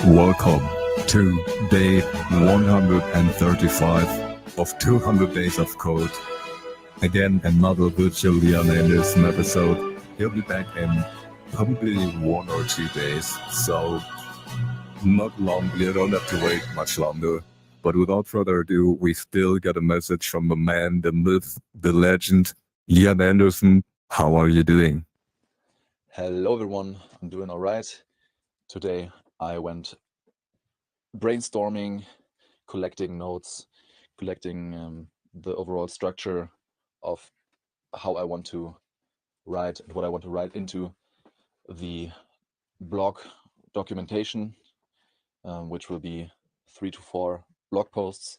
Welcome to day 135 of 200 Days of Code. Again, another virtual Andersen episode. He'll be back in probably 1 or 2 days, so not long. You don't have to wait much longer. But without further ado, we still get a message from the man, the myth, the legend, Jan Andersen. How are you doing? Hello everyone, I'm doing all right. Today I went brainstorming, collecting notes, collecting the overall structure of how I want to write and what I want to write into the blog documentation, which will be 3 to 4 blog posts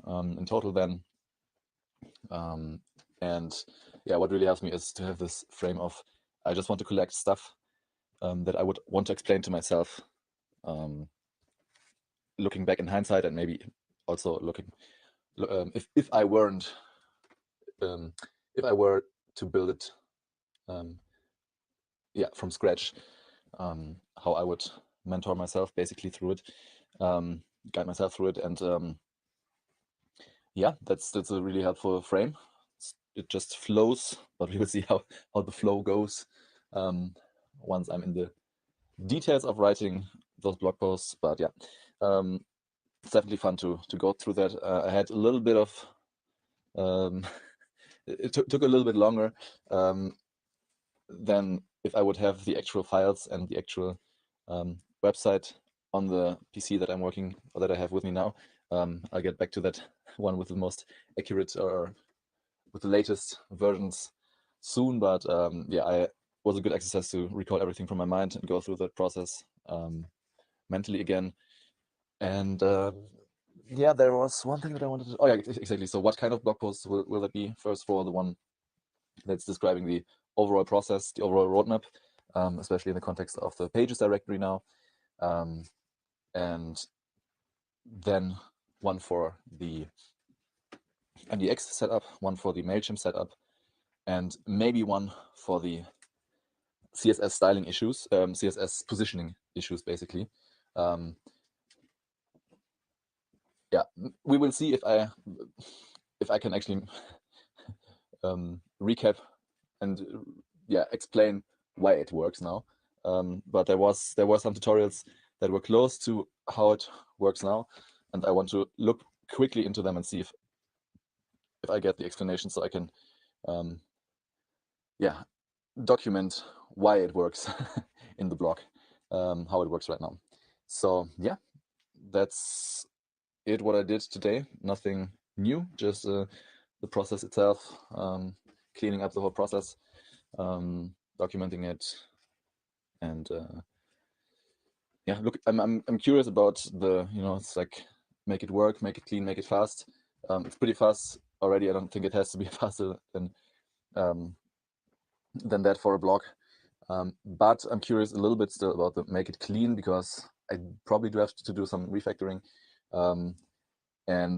in total then. And yeah, what really helps me is to have this frame of I just want to collect stuff that I would want to explain to myself, looking back in hindsight, and maybe also looking if I weren't if I were to build it from scratch, how I would mentor myself basically through it, guide myself through it, and that's a really helpful frame. It just flows, but we will see how the flow goes once I'm in the details of writing those blog posts. But yeah, it's definitely fun to go through that. I had a little bit of it took a little bit longer than if I would have the actual files and the actual website on the PC that I'm working or that I have with me now. I'll get back to that one with the most accurate or with the latest versions soon, but I was a good exercise to recall everything from my mind and go through that process mentally again. And there was one thing that I wanted to. Oh yeah, exactly. So what kind of blog posts will it be? First, for the one that's describing the overall process, the overall roadmap, especially in the context of the pages directory now, and then one for the NDX setup, one for the MailChimp setup, and maybe one for the CSS styling issues, CSS positioning issues, basically. We will see if I can actually recap and explain why it works now. But there were some tutorials that were close to how it works now, and I want to look quickly into them and see if I get the explanation, so I can document why it works in the blog, how it works right now. So yeah, that's it, what I did today. Nothing new, just the process itself, cleaning up the whole process, documenting it, and look, I'm curious about the, it's like make it work, make it clean, make it fast. It's pretty fast already. I don't think it has to be faster than that for a blog. But I'm curious a little bit still about the make it clean, because I probably do have to do some refactoring and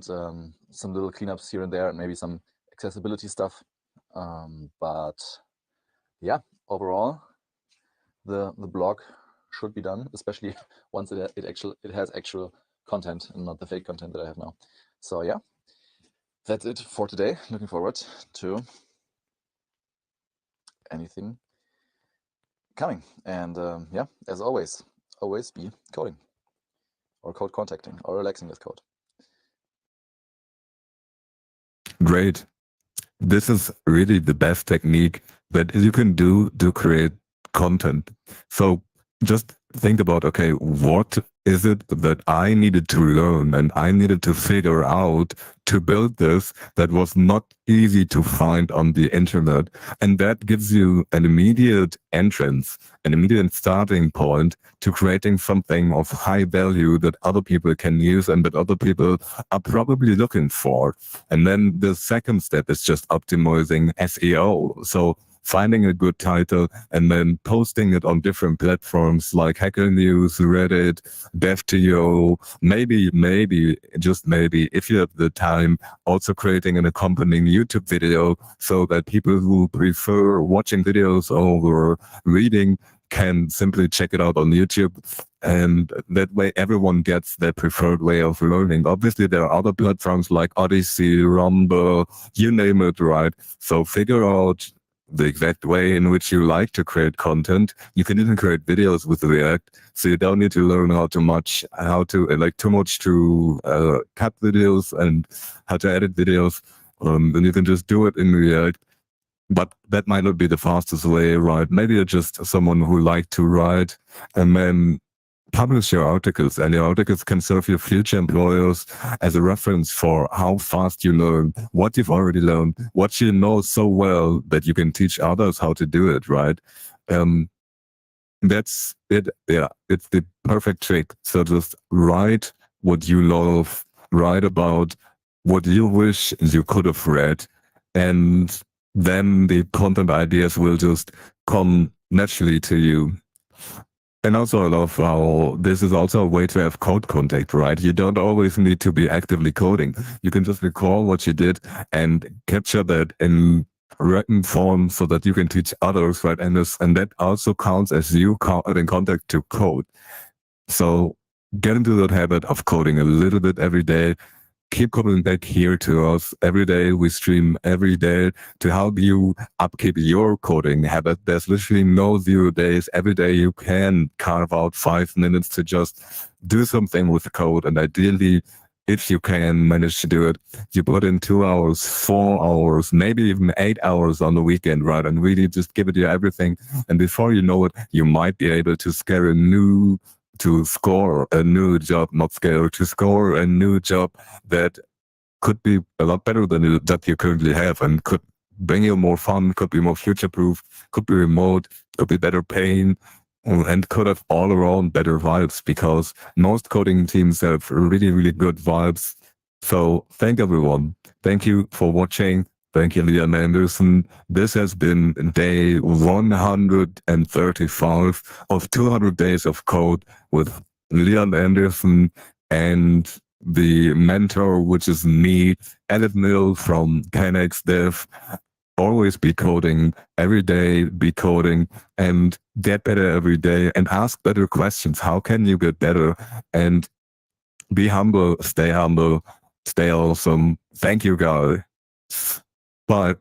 some little cleanups here and there, and maybe some accessibility stuff. But yeah, overall, the blog should be done, especially once it has actual content and not the fake content that I have now. So yeah, that's it for today. Looking forward to anything coming. And as always be coding, or code contacting, or relaxing with code. Great. This is really the best technique that you can do to create content. So just think about, okay, what is it that I needed to learn and I needed to figure out to build this that was not easy to find on the internet? And that gives you an immediate entrance, an immediate starting point to creating something of high value that other people can use and that other people are probably looking for. And then the second step is just optimizing SEO. So finding a good title and then posting it on different platforms like Hacker News, Reddit, Dev2Yo, maybe, just maybe, if you have the time, also creating an accompanying YouTube video so that people who prefer watching videos over reading can simply check it out on YouTube. And that way everyone gets their preferred way of learning. Obviously there are other platforms like Odyssey, Rumble, you name it, right? So figure out the exact way in which you like to create content. You can even create videos with React, so you don't need to learn how to like too much to cut videos and how to edit videos. Then you can just do it in React. But that might not be the fastest way, right? Maybe you're just someone who likes to write, and then publish your articles, and your articles can serve your future employers as a reference for how fast you learn, what you've already learned, what you know so well that you can teach others how to do it, right? Um, that's it. Yeah, it's the perfect trick. So just write what you love, write about what you wish you could have read, and then the content ideas will just come naturally to you. And also, I love how this is also a way to have code contact, right? You don't always need to be actively coding. You can just recall what you did and capture that in written form so that you can teach others, right? And that also counts as you in contact to code. So get into that habit of coding a little bit every day. Keep coming back here to us every day. We stream every day to help you upkeep your coding habit. There's literally no 0 days. Every day you can carve out 5 minutes to just do something with the code. And ideally, if you can manage to do it, you put in 2 hours, 4 hours, maybe even 8 hours on the weekend, right? And really just give it your everything. And before you know it, you might be able to score a new job, not scale, to score a new job that could be a lot better than the job you currently have, and could bring you more fun, could be more future proof, could be remote, could be better paying, and could have all around better vibes, because most coding teams have really, really good vibes. So thank everyone. Thank you for watching. Thank you, Liam Anderson. This has been day 135 of 200 days of code with Leon Anderson and the mentor, which is me, Edit Mill from 10x Dev. Always be coding, every day be coding, and get better every day, and ask better questions. How can you get better? And be humble, stay awesome. Thank you, guys. Bye.